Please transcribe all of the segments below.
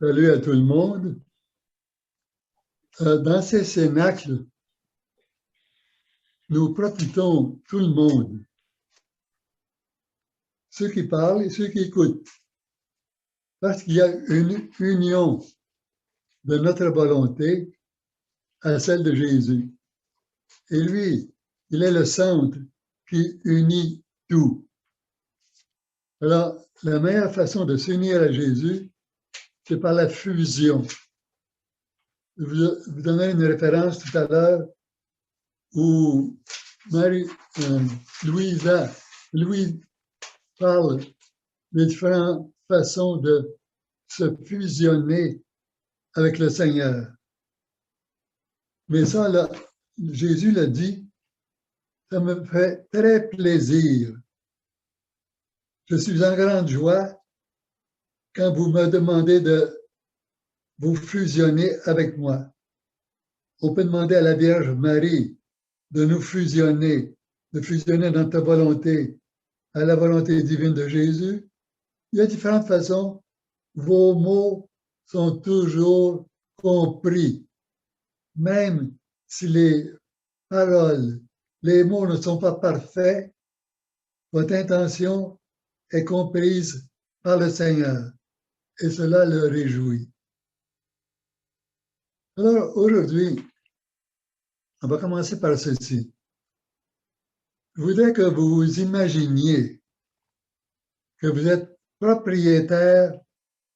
Salut à tout le monde. Dans ces cénacles, nous profitons, tout le monde, ceux qui parlent et ceux qui écoutent, parce qu'il y a une union de notre volonté à celle de Jésus. Et lui, il est le centre qui unit tout. Alors, la meilleure façon de s'unir à Jésus, c'est par la fusion. Je vous donnerai une référence tout à l'heure où Louise parle des différentes façons de se fusionner avec le Seigneur. Mais ça, là, Jésus l'a dit, ça me fait très plaisir. Je suis en grande joie quand vous me demandez de vous fusionner avec moi. On peut demander à la Vierge Marie de nous fusionner, de fusionner notre volonté à la volonté divine de Jésus. Il y a différentes façons. Vos mots sont toujours compris, même si les paroles, les mots ne sont pas parfaits, votre intention est comprise par le Seigneur et cela le réjouit. Alors aujourd'hui, on va commencer par ceci. Je voudrais que vous imaginiez que vous êtes propriétaire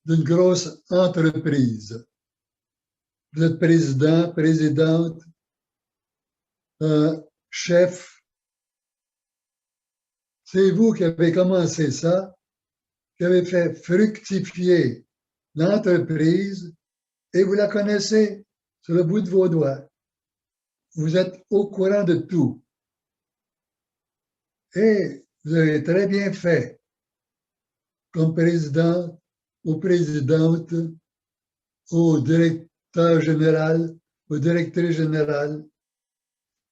d'une grosse entreprise. Vous êtes président, présidente, chef. C'est vous qui avez commencé ça, qui avez fait fructifier l'entreprise et vous la connaissez sur le bout de vos doigts. Vous êtes au courant de tout. Et vous avez très bien fait comme président ou présidente, au directeur général, au directrice générale.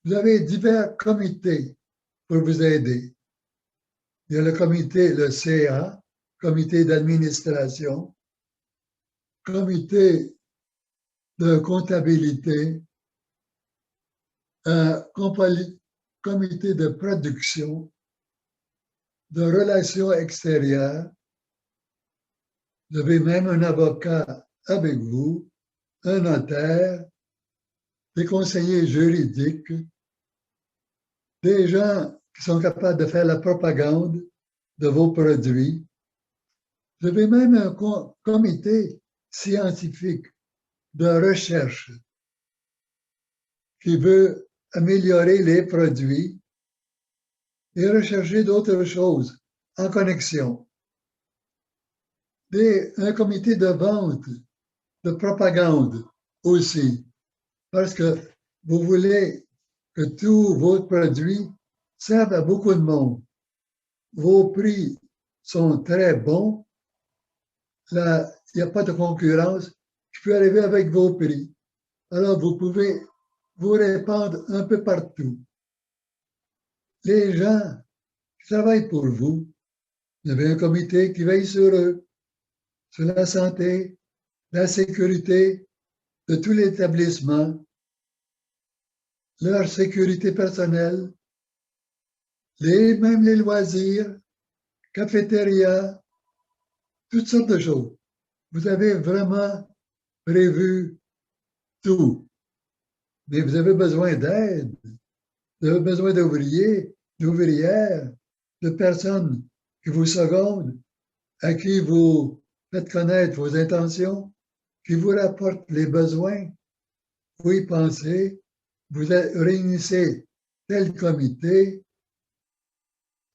Vous avez divers comités pour vous aider. Il y a le comité, le CA, comité d'administration, comité de comptabilité, comité de production, de relations extérieures. Vous avez même un avocat avec vous, un notaire, des conseillers juridiques, des gens qui sont capables de faire la propagande de vos produits. Vous avez même un comité scientifique de recherche qui veut améliorer les produits et rechercher d'autres choses en connexion. Un comité de vente, de propagande aussi, parce que vous voulez que tous vos produits servent à beaucoup de monde. Vos prix sont très bons. Là, il n'y a pas de concurrence qui peut arriver avec vos prix. Alors, vous pouvez vous répandre un peu partout. Les gens qui travaillent pour vous, vous avez un comité qui veille sur eux, sur la santé, la sécurité de tout l'établissement, leur sécurité personnelle, même les loisirs, cafétéria, toutes sortes de choses. Vous avez vraiment prévu tout. Mais vous avez besoin d'aide, vous avez besoin d'ouvriers, d'ouvrières, de personnes qui vous secondent, à qui vous faites connaître vos intentions, qui vous rapportent les besoins, vous y pensez, vous réunissez tel comité.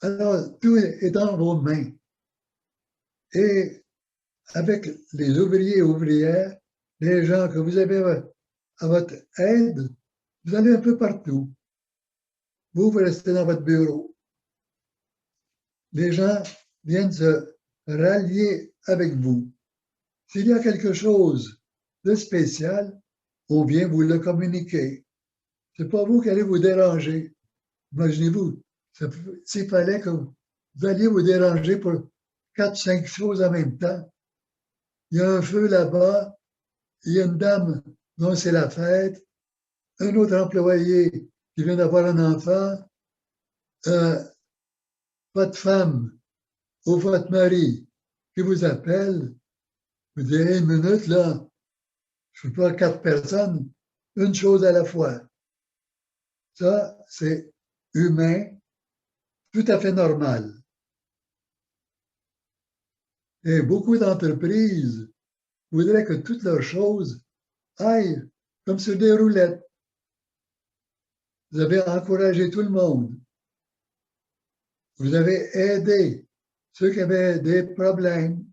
Alors, tout est dans vos mains. Et avec les ouvriers et ouvrières, les gens que vous avez à votre aide, vous allez un peu partout. Vous restez dans votre bureau. Les gens viennent se rallier avec vous. S'il y a quelque chose de spécial, on vient vous le communiquer. Ce n'est pas vous qui allez vous déranger. Imaginez-vous, s'il fallait que vous alliez vous déranger pour 4-5 choses en même temps, il y a un feu là-bas, il y a une dame dont c'est la fête, un autre employé qui vient d'avoir un enfant, votre femme ou votre mari qui vous appelle, vous direz une minute, là, je ne peux pas 4 personnes, une chose à la fois. Ça, c'est humain, tout à fait normal. Et beaucoup d'entreprises voudraient que toutes leurs choses aillent comme sur des roulettes. Vous avez encouragé tout le monde. Vous avez aidé ceux qui avaient des problèmes,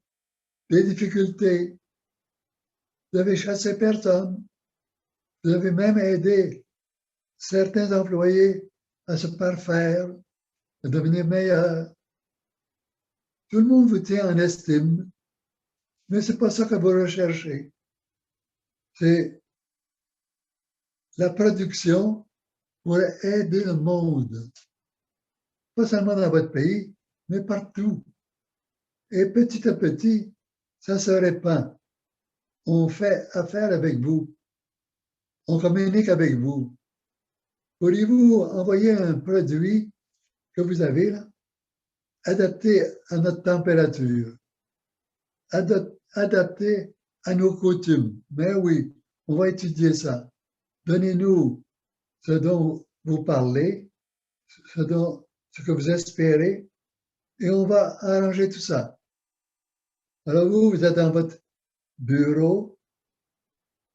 des difficultés. Vous avez chassé personne. Vous avez même aidé certains employés à se parfaire, à devenir meilleurs. Tout le monde vous tient en estime, mais ce n'est pas ça que vous recherchez. C'est la production pour aider le monde. Pas seulement dans votre pays, mais partout. Et petit à petit, ça se répand. On fait affaire avec vous. On communique avec vous. Pourriez-vous envoyer un produit que vous avez là, adapté à notre température, adapté à nos coutumes? Mais oui, on va étudier ça. Donnez-nous ce dont vous parlez, ce que vous espérez, et on va arranger tout ça. Alors vous êtes dans votre bureau,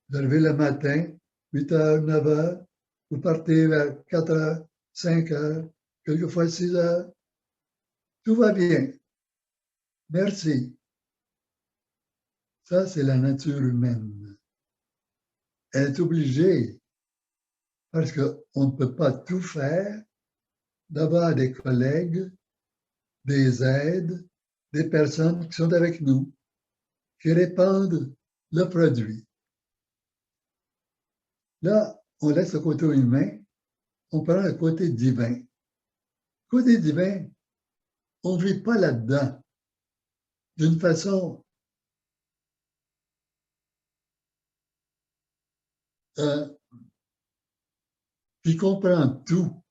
vous arrivez le matin, 8h, 9h, vous partez vers 4h, 5h, quelquefois 6h. Tout va bien. Merci. Ça, c'est la nature humaine. Elle est obligée, parce qu'on ne peut pas tout faire, d'avoir des collègues, des aides, des personnes qui sont avec nous, qui répandent le produit. Là, on laisse le côté humain, on prend le côté divin. Le côté divin, on ne vit pas là-dedans d'une façon qui comprend tout.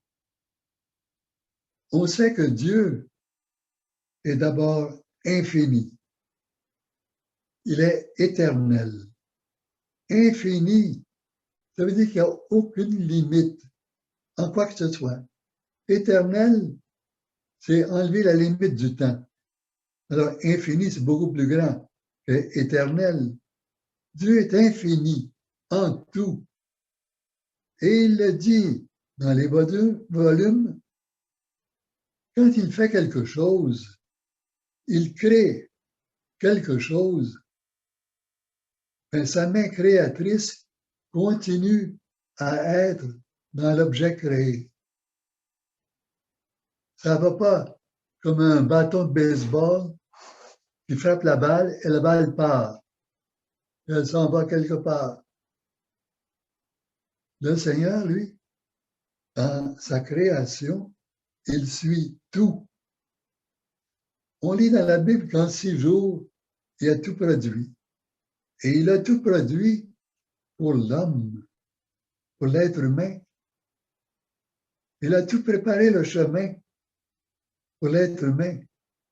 On sait que Dieu est d'abord infini. Il est éternel. Infini, ça veut dire qu'il n'y a aucune limite en quoi que ce soit. Éternel, c'est enlever la limite du temps. Alors, infini, c'est beaucoup plus grand que éternel. Dieu est infini en tout. Et il le dit dans les volumes, quand il fait quelque chose, il crée quelque chose, ben, sa main créatrice continue à être dans l'objet créé. Ça ne va pas comme un bâton de baseball qui frappe la balle et la balle part. Elle s'en va quelque part. Le Seigneur, lui, dans sa création, il suit tout. On lit dans la Bible qu'en 6 jours, il a tout produit. Et il a tout produit pour l'homme, pour l'être humain. Il a tout préparé le chemin pour l'être humain.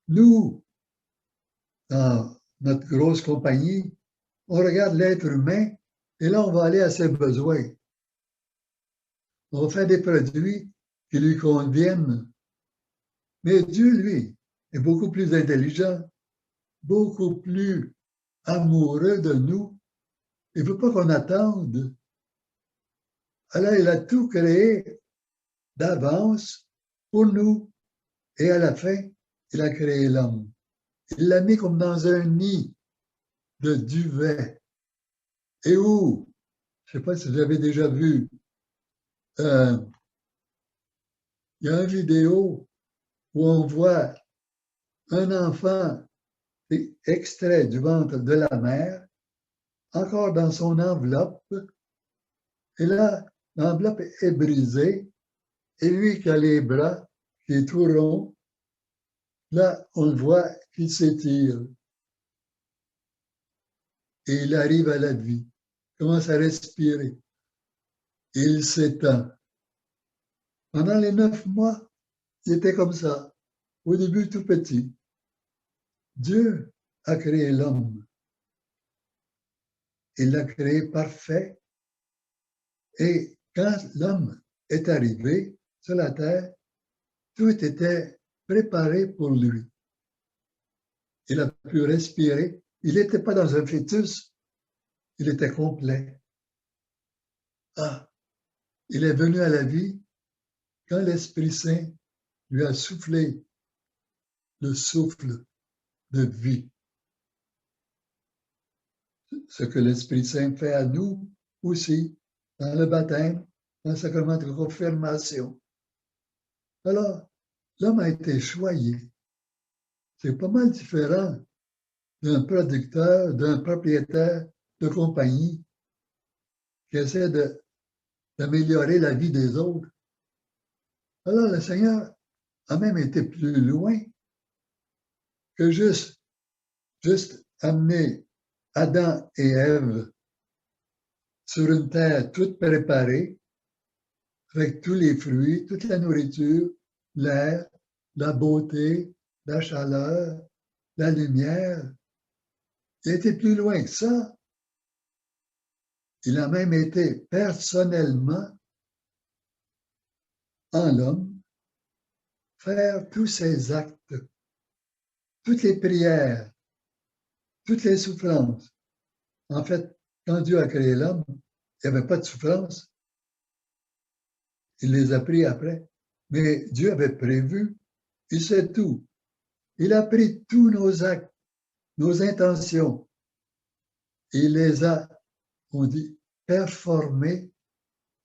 Nous, dans notre grosse compagnie, on regarde l'être humain et là, on va aller à ses besoins. On va faire des produits qui lui conviennent. Mais Dieu, lui, est beaucoup plus intelligent, beaucoup plus amoureux de nous. Il ne veut pas qu'on attende. Alors, il a tout créé d'avance pour nous. Et à la fin, il a créé l'homme. Il l'a mis comme dans un nid de duvet. Et où, je ne sais pas si vous avez déjà vu, il y a une vidéo où on voit un enfant extrait du ventre de la mère, encore dans son enveloppe, et là, l'enveloppe est brisée, et lui qui a les bras, qui est tout rond, là, on le voit qu'il s'étire. et il arrive à la vie, commence à respirer. Il s'étend. Pendant les 9 mois, il était comme ça, au début tout petit. Dieu a créé l'homme. Il l'a créé parfait. Et quand l'homme est arrivé sur la terre, tout était préparé pour lui. Il a pu respirer. Il n'était pas dans un fœtus, il était complet. Ah, il est venu à la vie quand l'Esprit Saint lui a soufflé le souffle de vie. Ce que l'Esprit Saint fait à nous aussi, dans le baptême, dans le sacrement de confirmation. Alors, l'homme a été choyé. C'est pas mal différent d'un producteur, d'un propriétaire de compagnie qui essaie d'améliorer la vie des autres. Alors, le Seigneur a même été plus loin que juste amener Adam et Ève sur une terre toute préparée, avec tous les fruits, toute la nourriture, l'air, la beauté, la chaleur, la lumière. Il a été plus loin que ça. Il a même été personnellement en l'homme faire tous ses actes, toutes les prières, toutes les souffrances. En fait, quand Dieu a créé l'homme, il n'y avait pas de souffrance. Il les a pris après. Mais Dieu avait prévu, il sait tout. Il a pris tous nos actes, nos intentions. Il les a, on dit, performés,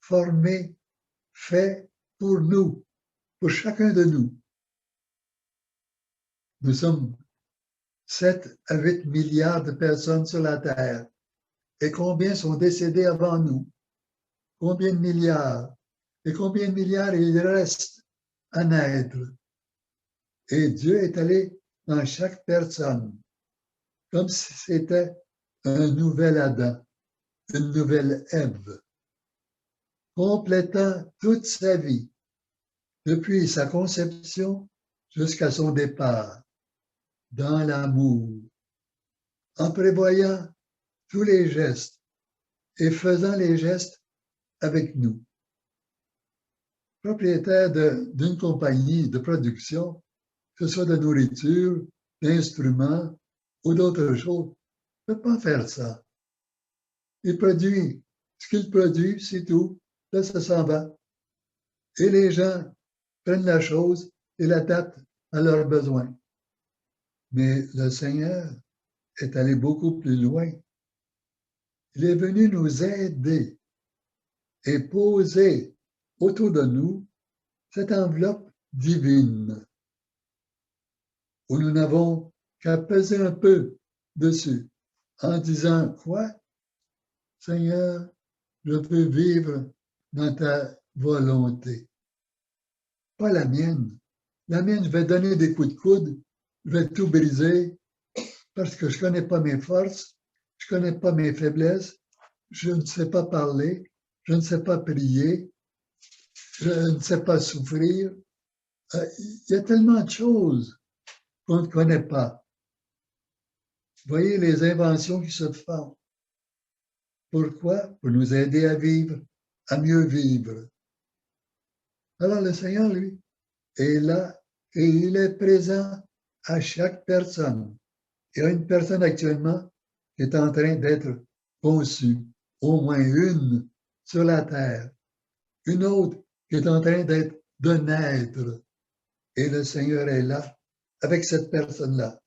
formés, faits pour nous, pour chacun de nous. Nous sommes 7 à 8 milliards de personnes sur la Terre. Et combien sont décédés avant nous? Combien de milliards? Et combien de milliards il reste à naître? Et Dieu est allé dans chaque personne, comme si c'était un nouvel Adam, une nouvelle Ève, complétant toute sa vie, depuis sa conception jusqu'à son départ, dans l'amour, en prévoyant tous les gestes et faisant les gestes avec nous. Propriétaire d'une compagnie de production, que ce soit de nourriture, d'instruments ou d'autres choses, ne peut pas faire ça. Il produit ce qu'il produit, c'est tout. Là, ça s'en va. Et les gens prennent la chose et l'adaptent à leurs besoins. Mais le Seigneur est allé beaucoup plus loin. Il est venu nous aider et poser autour de nous cette enveloppe divine où nous n'avons qu'à peser un peu dessus en disant quoi? Seigneur, je veux vivre dans ta volonté. Pas la mienne. La mienne, je vais donner des coups de coude, je vais tout briser parce que je ne connais pas mes forces, je ne connais pas mes faiblesses, je ne sais pas parler, je ne sais pas prier, je ne sais pas souffrir. Il y a tellement de choses qu'on ne connaît pas. Vous voyez les inventions qui se font. Pourquoi? Pour nous aider à vivre, à mieux vivre. Alors le Seigneur, lui, est là et il est présent à chaque personne. Il y a une personne actuellement qui est en train d'être conçue, au moins une sur la terre, une autre qui est en train de naître. Et le Seigneur est là avec cette personne-là,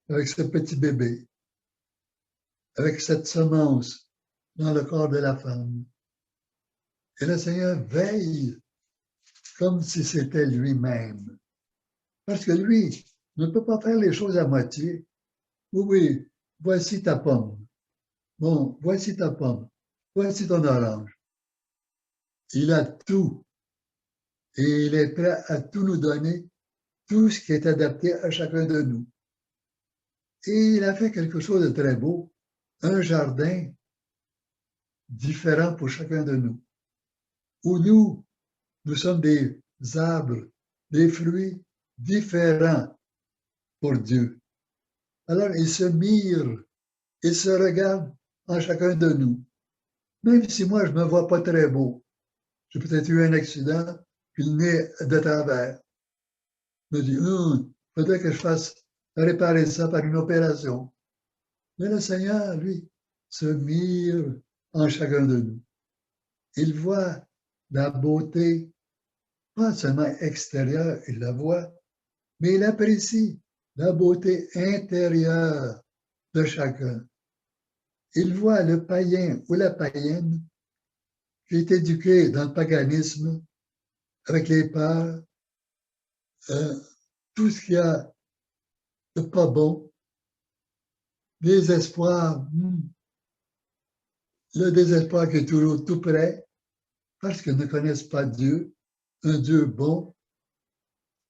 avec ce petit bébé, avec cette semence dans le corps de la femme. Et le Seigneur veille comme si c'était lui-même. Parce que lui ne peut pas faire les choses à moitié. Oui, oui, voici ta pomme. Bon, voici ta pomme. Voici ton orange. Il a tout. Et il est prêt à tout nous donner, tout ce qui est adapté à chacun de nous. Et il a fait quelque chose de très beau. un jardin différent pour chacun de nous, où nous sommes des arbres, des fruits différents pour Dieu. Alors, il se mire, il se regarde en chacun de nous. Même si moi, je ne me vois pas très beau, j'ai peut-être eu un accident, puis le nez de travers. Je me dis, faudrait que je fasse réparer ça par une opération. Mais le Seigneur, lui, se mire en chacun de nous. Il voit la beauté, pas seulement extérieure, il la voit, mais il apprécie la beauté intérieure de chacun. Il voit le païen ou la païenne qui est éduqué dans le paganisme, avec les peurs, tout ce qu'il y a de pas bon, désespoir, le désespoir qui est toujours tout près, parce qu'ils ne connaissent pas Dieu, un Dieu bon.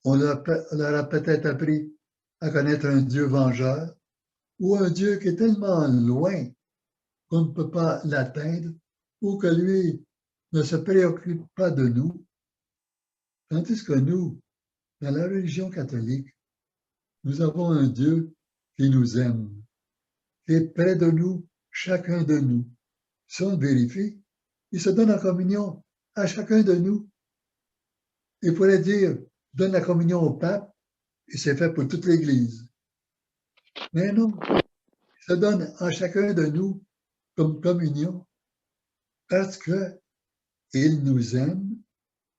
On leur a peut-être appris à connaître un Dieu vengeur, ou un Dieu qui est tellement loin qu'on ne peut pas l'atteindre, ou que lui ne se préoccupe pas de nous, tandis que nous, dans la religion catholique, nous avons un Dieu qui nous aime, qui est près de nous, chacun de nous. Si on vérifie, il se donne en communion à chacun de nous. Il pourrait dire, donne la communion au pape, et c'est fait pour toute l'Église. Mais non, il se donne à chacun de nous comme communion parce qu'il nous aime,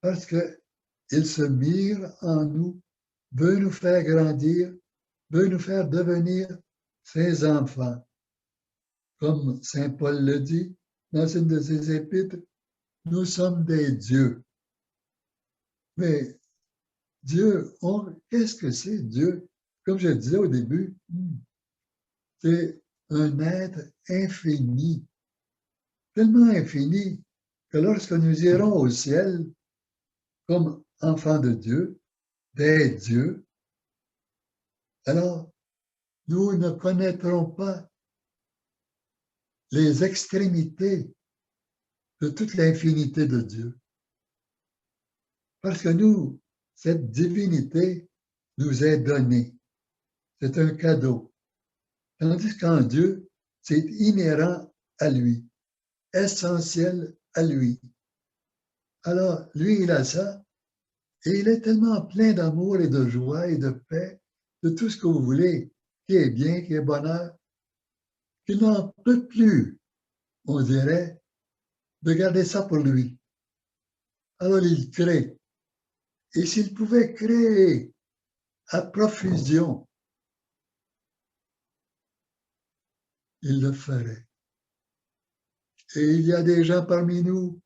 parce qu'il se mire en nous, veut nous faire grandir, veut nous faire devenir ses enfants. Comme saint Paul le dit dans une de ses épîtres, nous sommes des dieux. Mais Dieu, qu'est-ce que c'est Dieu? Comme je le disais au début, c'est un être infini, tellement infini que lorsque nous irons au ciel comme enfants de Dieu, des dieux, alors nous ne connaîtrons pas les extrémités de toute l'infinité de Dieu. Parce que nous, cette divinité nous est donnée. C'est un cadeau. Tandis qu'en Dieu, c'est inhérent à lui, essentiel à lui. Alors, lui, il a ça, et il est tellement plein d'amour et de joie et de paix, de tout ce que vous voulez, qui est bien, qui est bonheur, qu'il n'en peut plus, on dirait, de garder ça pour lui. Alors, il crée. Et s'il pouvait créer à profusion, il le ferait. Et il y a des gens parmi nous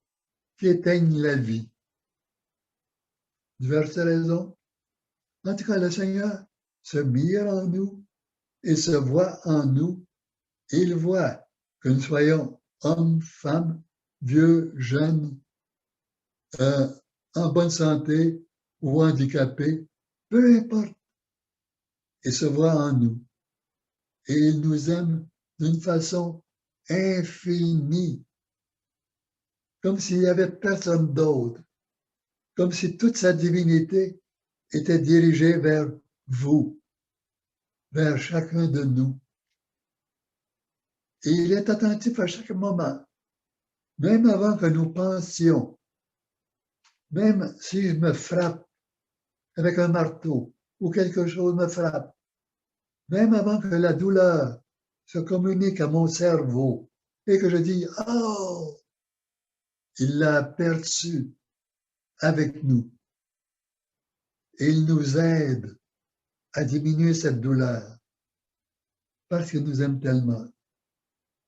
qui éteignent la vie. Diverses raisons. En tout cas, le Seigneur se mire en nous et se voit en nous. Et il voit que nous soyons hommes, femmes, vieux, jeunes, en bonne santé ou handicapés, peu importe. Il se voit en nous. Et il nous aime d'une façon infinie, comme s'il n'y avait personne d'autre, comme si toute sa divinité était dirigée vers vous, vers chacun de nous. Et il est attentif à chaque moment, même avant que nous pensions, même si je me frappe avec un marteau ou quelque chose me frappe, même avant que la douleur se communique à mon cerveau et que je dis « Oh !» il l'a aperçu avec nous et il nous aide à diminuer cette douleur parce qu'il nous aime tellement.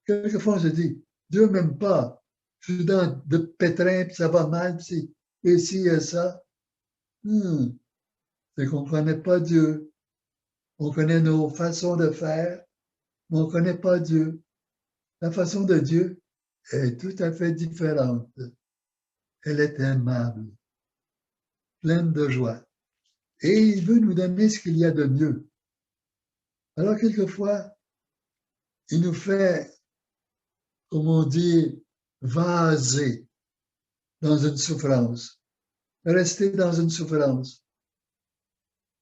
Quelquefois, on se dit « Dieu ne m'aime pas, je suis dans de pétrin, puis ça va mal, puis et ci et ça. » C'est qu'on ne connaît pas Dieu. On connaît nos façons de faire, mais on ne connaît pas Dieu. La façon de Dieu est tout à fait différente. Elle est aimable, pleine de joie. Et il veut nous donner ce qu'il y a de mieux. Alors, quelquefois, il nous fait comme on dit, vaser dans une souffrance, rester dans une souffrance,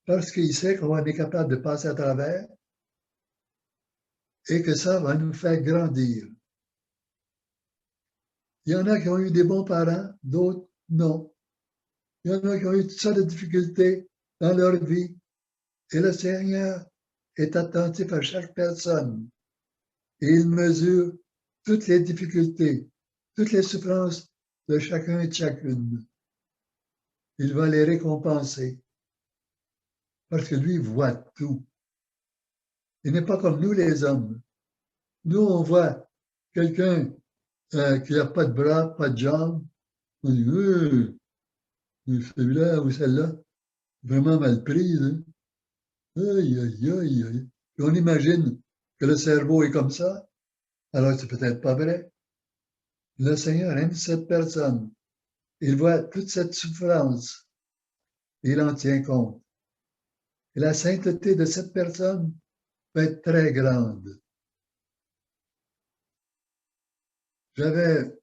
parce qu'il sait qu'on est capable de passer à travers et que ça va nous faire grandir. Il y en a qui ont eu des bons parents, d'autres non. Il y en a qui ont eu toutes sortes de difficultés dans leur vie. Et le Seigneur est attentif à chaque personne. Et il mesure toutes les difficultés, toutes les souffrances de chacun et de chacune. Il va les récompenser. Parce que lui voit tout. Il n'est pas comme nous les hommes. Nous, on voit quelqu'un qui n'a pas de bras, pas de jambes. On dit, celui-là ou celle-là, vraiment mal prise. Hein? Aïe, aïe, aïe, aïe. Et on imagine que le cerveau est comme ça, alors c'est peut-être pas vrai. Le Seigneur aime cette personne. Il voit toute cette souffrance. Il en tient compte. Et la sainteté de cette personne peut être très grande. J'avais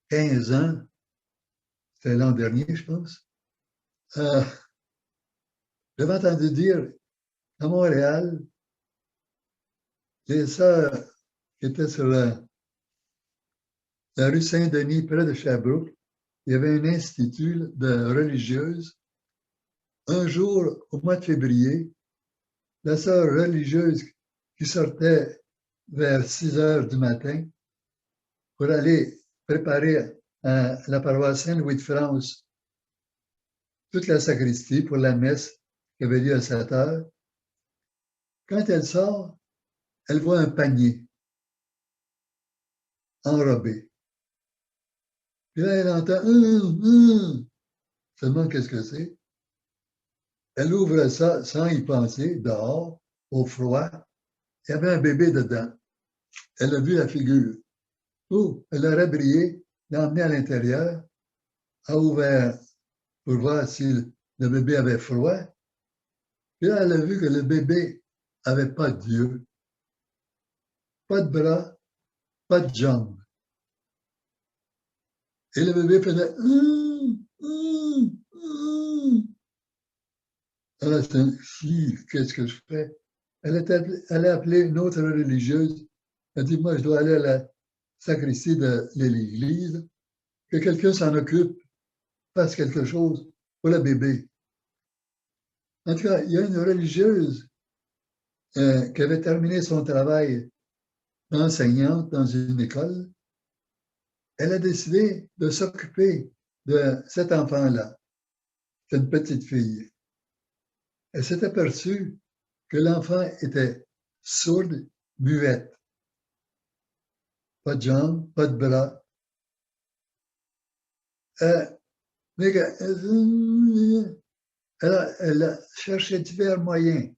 15 ans, c'était l'an dernier, je pense. J'avais entendu dire à Montréal, les sœurs qui étaient sur la rue Saint-Denis, près de Sherbrooke, il y avait un institut de religieuses. Un jour, au mois de février, la sœur religieuse qui sortait vers 6 heures du matin pour aller préparer à la paroisse Saint-Louis de France toute la sacristie pour la messe qui avait lieu à 7 heures. Quand elle sort, elle voit un panier enrobé. Puis là, elle entend seulement qu'est-ce que c'est? Elle ouvre ça sans y penser, dehors, au froid. Il y avait un bébé dedans. Elle a vu la figure. Oh, elle aurait brillé, l'a emmené à l'intérieur, a ouvert pour voir si le bébé avait froid. Puis là, elle a vu que le bébé n'avait pas d'yeux, pas de bras, pas de jambes. Et le bébé faisait alors, qu'est-ce que je fais? Elle a appelé une autre religieuse. Elle a dit, moi, je dois aller à la sacristie de l'église, que quelqu'un s'en occupe, fasse quelque chose pour le bébé. En tout cas, il y a une religieuse qui avait terminé son travail d'enseignante dans une école. Elle a décidé de s'occuper de cet enfant-là. C'est une petite fille. Elle s'est aperçue que l'enfant était sourde, muette. Pas de jambes, pas de bras. Mais elle a cherché divers moyens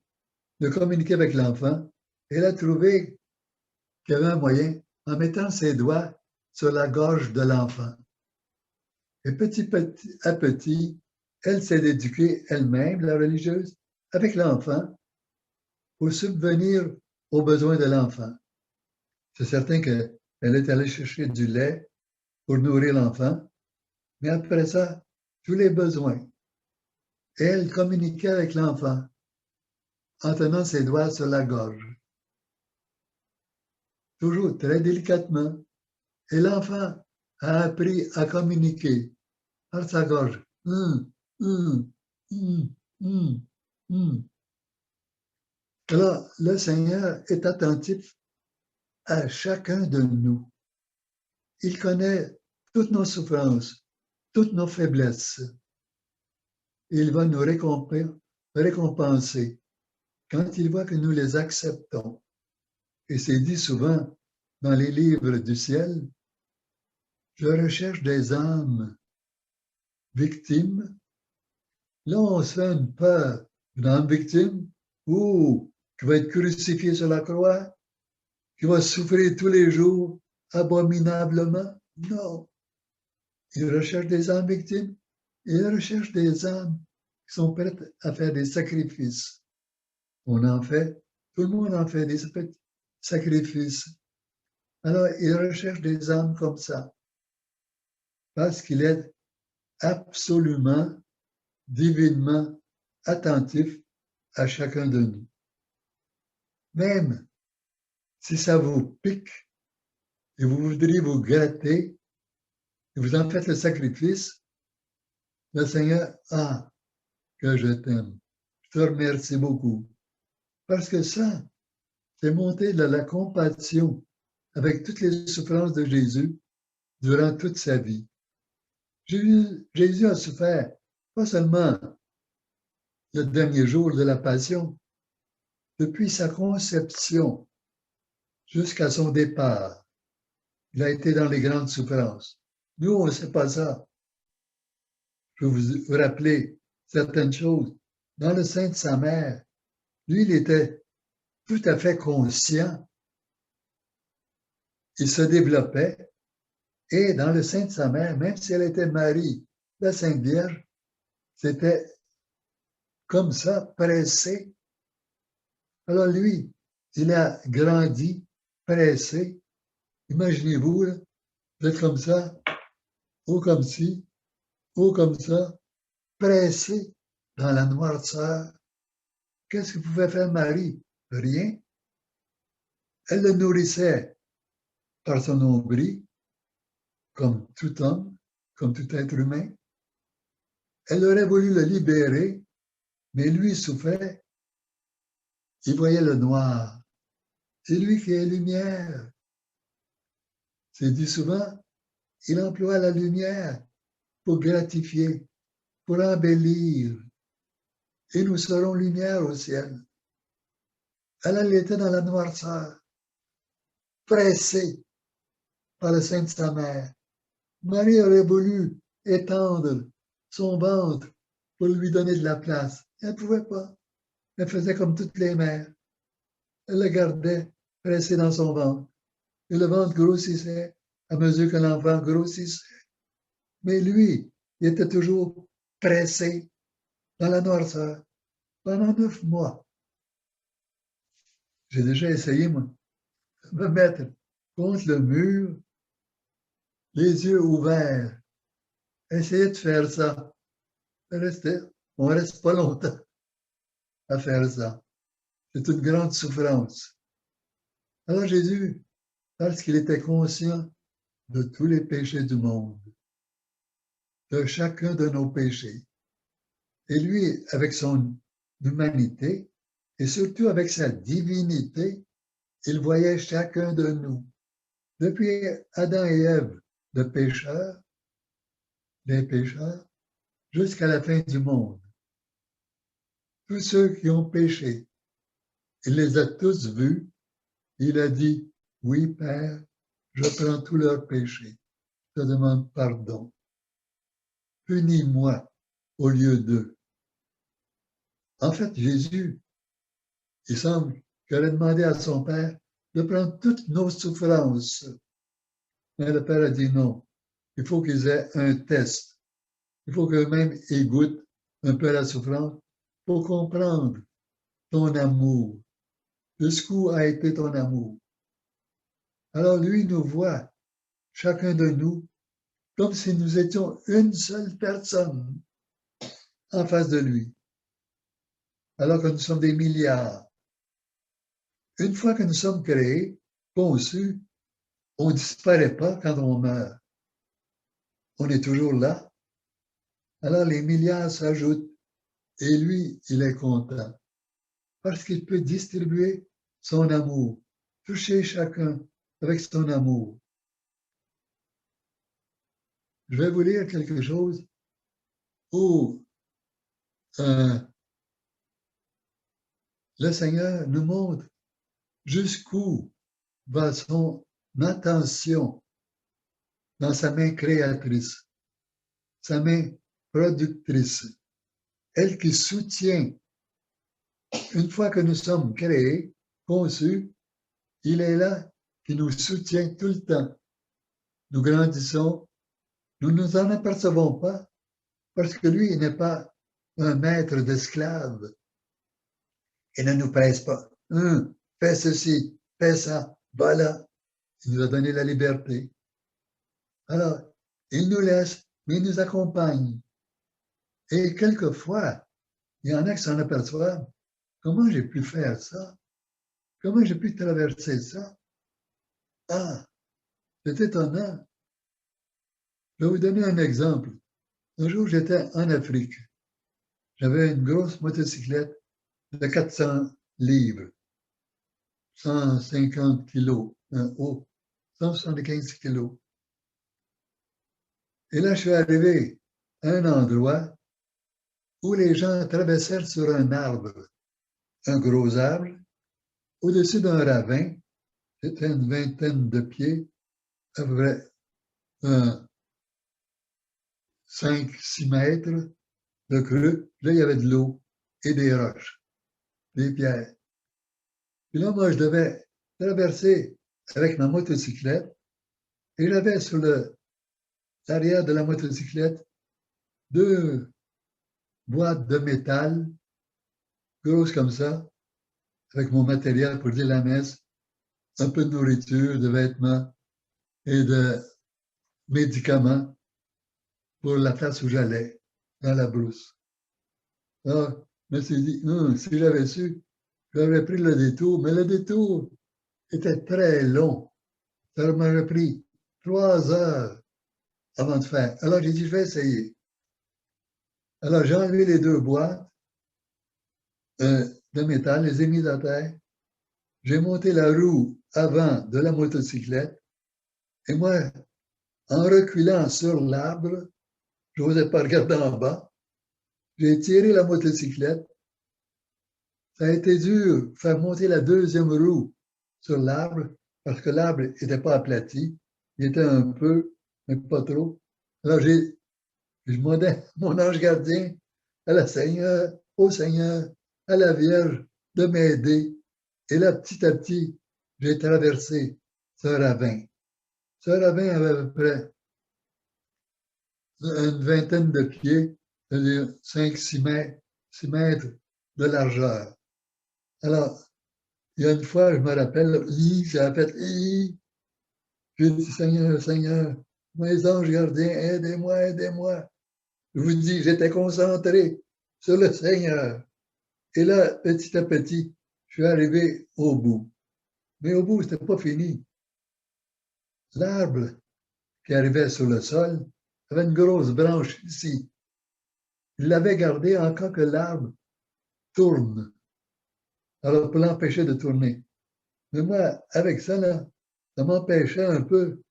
de communiquer avec l'enfant. Elle a trouvé qu'il y avait un moyen en mettant ses doigts sur la gorge de l'enfant. Et petit à petit, elle s'est éduquée elle-même, la religieuse, avec l'enfant pour subvenir aux besoins de l'enfant. C'est certain qu'elle est allée chercher du lait pour nourrir l'enfant, mais après ça, tous les besoins. Et elle communiquait avec l'enfant en tenant ses doigts sur la gorge. Toujours très délicatement. Et l'enfant a appris à communiquer par sa gorge. Alors, le Seigneur est attentif à chacun de nous. Il connaît toutes nos souffrances, toutes nos faiblesses. Il va nous récompenser quand il voit que nous les acceptons. Et c'est dit souvent dans les livres du ciel, je recherche des âmes victimes. Là, on se fait une peur. Une âme victime, qui va être crucifiée sur la croix, qui va souffrir tous les jours abominablement. Non. Il recherche des âmes victimes. Il recherche des âmes qui sont prêtes à faire des sacrifices. On en fait, tout le monde en fait des sacrifices Alors, il recherche des âmes comme ça, parce qu'il est absolument, divinement attentif à chacun de nous. Même si ça vous pique et vous voudriez vous gratter, et vous en faites le sacrifice, le Seigneur, ah, que je t'aime. Je te remercie beaucoup. Parce que ça, c'est monter de la compassion avec toutes les souffrances de Jésus durant toute sa vie. Jésus a souffert, pas seulement le dernier jour de la Passion, depuis sa conception jusqu'à son départ. Il a été dans les grandes souffrances. Nous, on ne sait pas ça. Je vais vous rappeler certaines choses. Dans le sein de sa mère, lui, il était tout à fait conscient. Il se développait et dans le sein de sa mère, même si elle était Marie, la Sainte Vierge, c'était comme ça, pressé. Alors lui, il a grandi, pressé. Imaginez-vous, d'être comme ça, ou comme ci, ou comme ça, pressé dans la noirceur. Qu'est-ce que pouvait faire Marie? Rien. Elle le nourrissait par son nombril, comme tout homme, comme tout être humain. Elle aurait voulu le libérer, mais lui souffrait. Il voyait le noir. C'est lui qui est lumière. C'est dit souvent, il emploie la lumière pour gratifier, pour embellir. Et nous serons lumière au ciel. Elle était dans la noirceur, pressée par le sein de sa mère. Marie aurait voulu étendre son ventre pour lui donner de la place. Elle ne pouvait pas. Elle faisait comme toutes les mères. Elle le gardait pressé dans son ventre. Et le ventre grossissait à mesure que l'enfant grossissait. Mais lui, il était toujours pressé dans la noirceur pendant 9 mois. J'ai déjà essayé, moi, de me mettre contre le mur, les yeux ouverts. Essayer de faire ça. On ne reste pas longtemps à faire ça. C'est une grande souffrance. Alors Jésus, parce qu'il était conscient de tous les péchés du monde, de chacun de nos péchés, et lui, avec son humanité, et surtout avec sa divinité, il voyait chacun de nous, depuis Adam et Ève, les pécheurs, jusqu'à la fin du monde. Tous ceux qui ont péché, il les a tous vus. Il a dit, oui, Père, je prends tous leurs péchés. Je te demande pardon. Punis-moi au lieu d'eux. En fait, Jésus, il semble qu'il aurait demandé à son Père de prendre toutes nos souffrances. Mais le Père a dit non. Il faut qu'ils aient un test. Il faut qu'eux-mêmes ils goûtent un peu la souffrance pour comprendre ton amour. Jusqu'où a été ton amour? Alors lui nous voit, chacun de nous, comme si nous étions une seule personne en face de lui, alors que nous sommes des milliards. Une fois que nous sommes créés, conçus, on ne disparaît pas quand on meurt. On est toujours là. Alors les milliards s'ajoutent et lui, il est content parce qu'il peut distribuer son amour, toucher chacun avec son amour. Je vais vous lire quelque chose où le Seigneur nous montre jusqu'où va son attention dans sa main créatrice, sa main productrice, elle qui soutient. Une fois que nous sommes créés, conçus, il est là qui nous soutient tout le temps. Nous grandissons, nous ne nous en apercevons pas parce que lui, il n'est pas un maître d'esclaves. Il ne nous presse pas. Fais ceci, fais ça, voilà. Il nous a donné la liberté. Alors, il nous laisse, mais il nous accompagne. Et quelquefois, il y en a qui s'en aperçoivent. Comment j'ai pu faire ça? Comment j'ai pu traverser ça? Ah, c'est étonnant. Je vais vous donner un exemple. Un jour, j'étais en Afrique. J'avais une grosse motocyclette de 400 livres, 150 kilos, un haut, 175 kilos. Et là, je suis arrivé à un endroit où les gens traversèrent sur un arbre, un gros arbre, au-dessus d'un ravin. C'était une vingtaine de pieds, à peu près 5-6 mètres de creux. Là, il y avait de l'eau et des roches, des pierres. Puis là, moi, je devais traverser avec ma motocyclette et j'avais sur l'arrière de la motocyclette 2 boîtes de métal, grosses comme ça, avec mon matériel pour dire la messe, un peu de nourriture, de vêtements et de médicaments pour la place où j'allais, dans la brousse. Alors, je me suis dit, si j'avais su, j'aurais pris le détour, mais le détour était très long. Ça m'aurait pris 3 heures avant de faire. Alors, j'ai dit, je vais essayer. Alors, j'ai enlevé les 2 boîtes de métal, les ai mises à terre. J'ai monté la roue avant de la motocyclette. Et moi, en reculant sur l'arbre, je n'osais pas regarder en bas. J'ai tiré la motocyclette. Ça a été dur de faire monter la 2e roue sur l'arbre parce que l'arbre n'était pas aplati. Il était un peu, mais pas trop. Alors, je demandais mon ange gardien, à la Seigneur, au Seigneur, à la Vierge, de m'aider. Et là, petit à petit, j'ai traversé ce ravin. Ce ravin avait à peu près une vingtaine de pieds, c'est-à-dire 5-6 mètres, 6 mètres de largeur. Alors, il y a une fois, je me rappelle, ça a fait, j'ai dit, Seigneur, Seigneur, mes anges gardiens, aidez-moi, aidez-moi. Je vous dis, j'étais concentré sur le Seigneur. Et là, petit à petit, je suis arrivé au bout. Mais au bout, ce n'était pas fini. L'arbre qui arrivait sur le sol avait une grosse branche ici. Il l'avait gardé en cas que l'arbre tourne. Alors, pour l'empêcher de tourner. Mais moi, avec ça, là, ça m'empêchait un peu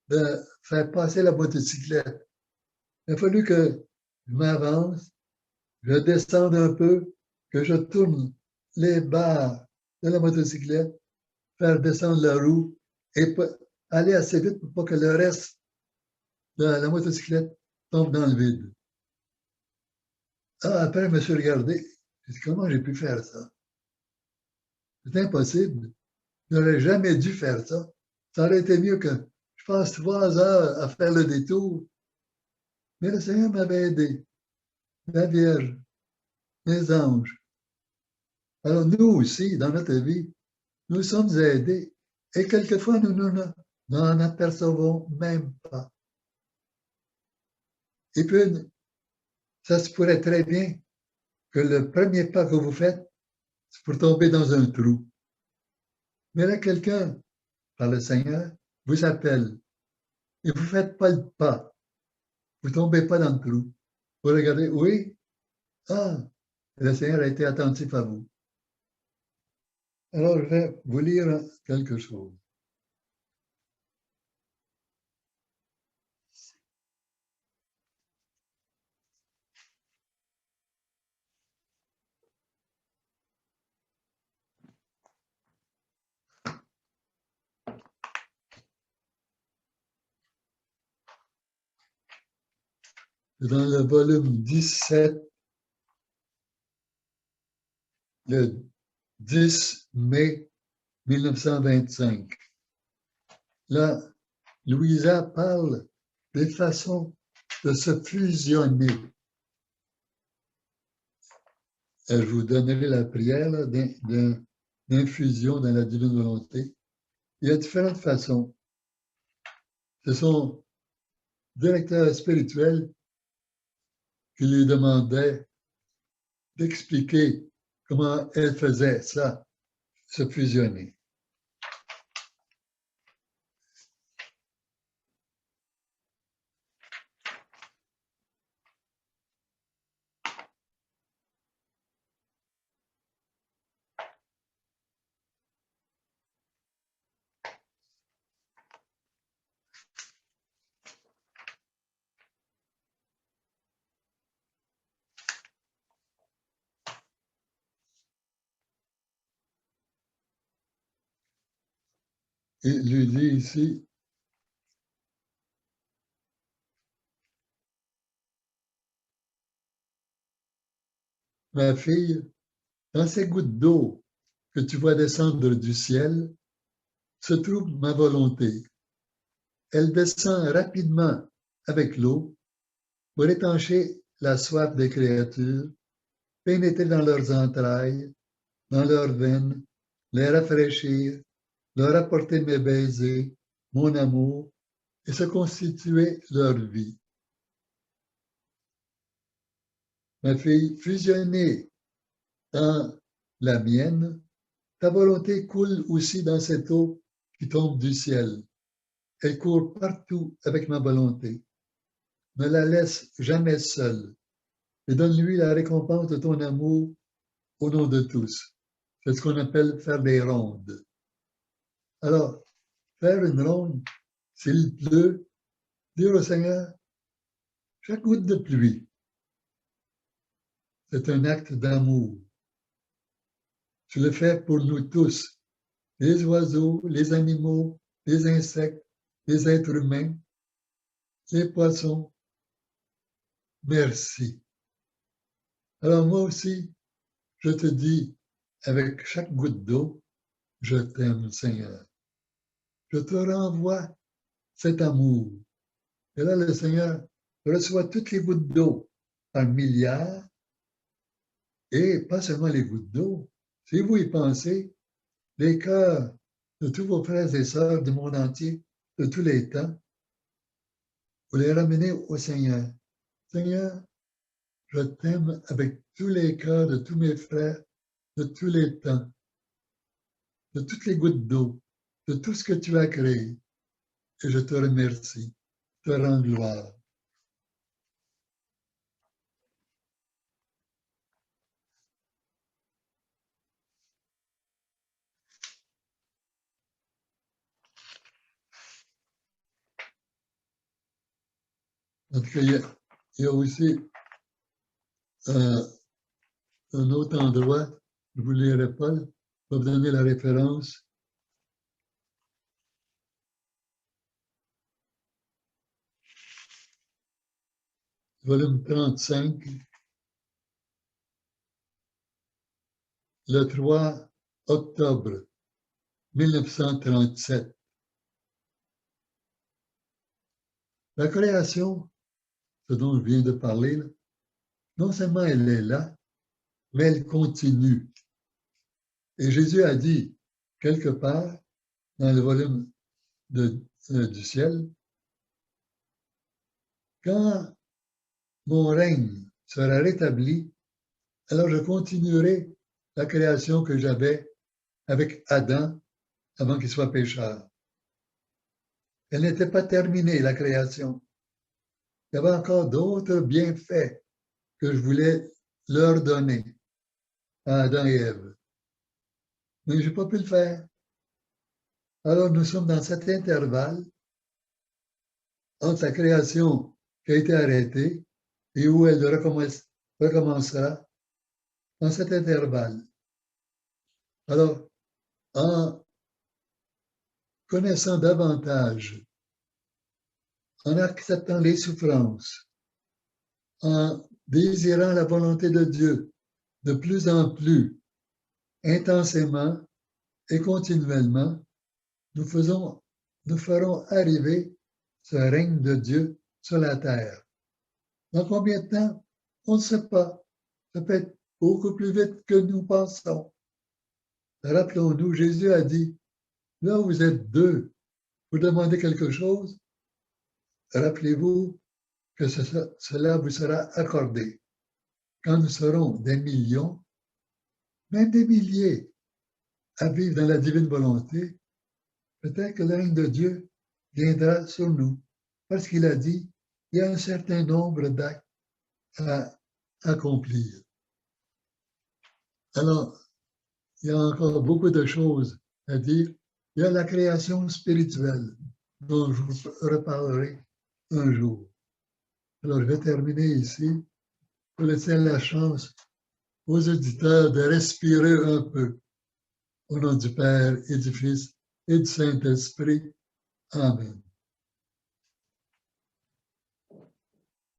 de faire passer la motocyclette. Il a fallu que je m'avance, je descende un peu, que je tourne les barres de la motocyclette, faire descendre la roue et aller assez vite pour pas que le reste de la motocyclette tombe dans le vide. Ah, après, je me suis regardé. J'ai dit, comment j'ai pu faire ça? C'est impossible. Je n'aurais jamais dû faire ça. Ça aurait été mieux que je passe 3 heures à faire le détour. Mais le Seigneur m'avait aidé. La Vierge, les anges. Alors nous aussi, dans notre vie, nous sommes aidés. Et quelquefois, nous n'en apercevons même pas. Et puis, ça se pourrait très bien que le premier pas que vous faites, c'est pour tomber dans un trou. Mais là, quelqu'un, par le Seigneur, vous appelle. Et vous ne faites pas le pas. Vous ne tombez pas dans le trou. Vous regardez, oui, le Seigneur a été attentif à vous. Alors, je vais vous lire quelque chose. Dans le volume 17, le 10 mai 1925. Là, Louisa parle des façons de se fusionner. Je vous donnerai la prière d'infusion dans la divine volonté. il y a différentes façons. Ce sont directeurs spirituels qui lui demandaient d'expliquer comment elle faisait ça, se fusionner. Il lui dit ici, ma fille, dans ces gouttes d'eau que tu vois descendre du ciel, se trouve ma volonté. Elle descend rapidement avec l'eau pour étancher la soif des créatures, pénétrer dans leurs entrailles, dans leurs veines, les rafraîchir, leur apporter mes baisers, mon amour, et se constituer leur vie. Ma fille, fusionnée dans la mienne, ta volonté coule aussi dans cette eau qui tombe du ciel. Elle court partout avec ma volonté. Ne la laisse jamais seule et donne-lui la récompense de ton amour au nom de tous. C'est ce qu'on appelle faire des rondes. Alors, faire une ronde, s'il pleut, dire au Seigneur, chaque goutte de pluie, c'est un acte d'amour. Tu le fais pour nous tous, les oiseaux, les animaux, les insectes, les êtres humains, les poissons. Merci. Alors moi aussi, je te dis, avec chaque goutte d'eau, je t'aime, Seigneur. Je te renvoie cet amour. Et là, le Seigneur reçoit toutes les gouttes d'eau par milliards, et pas seulement les gouttes d'eau. Si vous y pensez, les cœurs de tous vos frères et sœurs du monde entier, de tous les temps, vous les ramenez au Seigneur. Seigneur, je t'aime avec tous les cœurs de tous mes frères, de tous les temps, de toutes les gouttes d'eau, de tout ce que tu as créé. Et je te remercie, je te rends gloire. En tout cas, il y a aussi un autre endroit, je ne vous lirai pas, je vais vous donner la référence. Volume 35, le 3 octobre 1937. La création, ce dont je viens de parler, non seulement elle est là, mais elle continue. Et Jésus a dit, quelque part, dans le volume du ciel, quand mon règne sera rétabli, alors je continuerai la création que j'avais avec Adam avant qu'il soit pécheur. Elle n'était pas terminée, la création. Il y avait encore d'autres bienfaits que je voulais leur donner à Adam et Ève. Mais je n'ai pas pu le faire. Alors nous sommes dans cet intervalle entre la création qui a été arrêtée et où elle recommencera dans cet intervalle. Alors, en connaissant davantage, en acceptant les souffrances, en désirant la volonté de Dieu de plus en plus intensément et continuellement, nous ferons arriver ce règne de Dieu sur la terre. Dans combien de temps? On ne sait pas. Ça peut être beaucoup plus vite que nous pensons. Rappelons-nous, Jésus a dit, là où vous êtes deux, vous demandez quelque chose, rappelez-vous que cela vous sera accordé. Quand nous serons des millions, même des milliers, à vivre dans la divine volonté, peut-être que le règne de Dieu viendra sur nous. Parce qu'il a dit, il y a un certain nombre d'actes à accomplir. Alors, il y a encore beaucoup de choses à dire. Il y a la création spirituelle, dont je vous reparlerai un jour. Alors, je vais terminer ici pour laisser la chance aux auditeurs de respirer un peu. Au nom du Père et du Fils et du Saint-Esprit. Amen.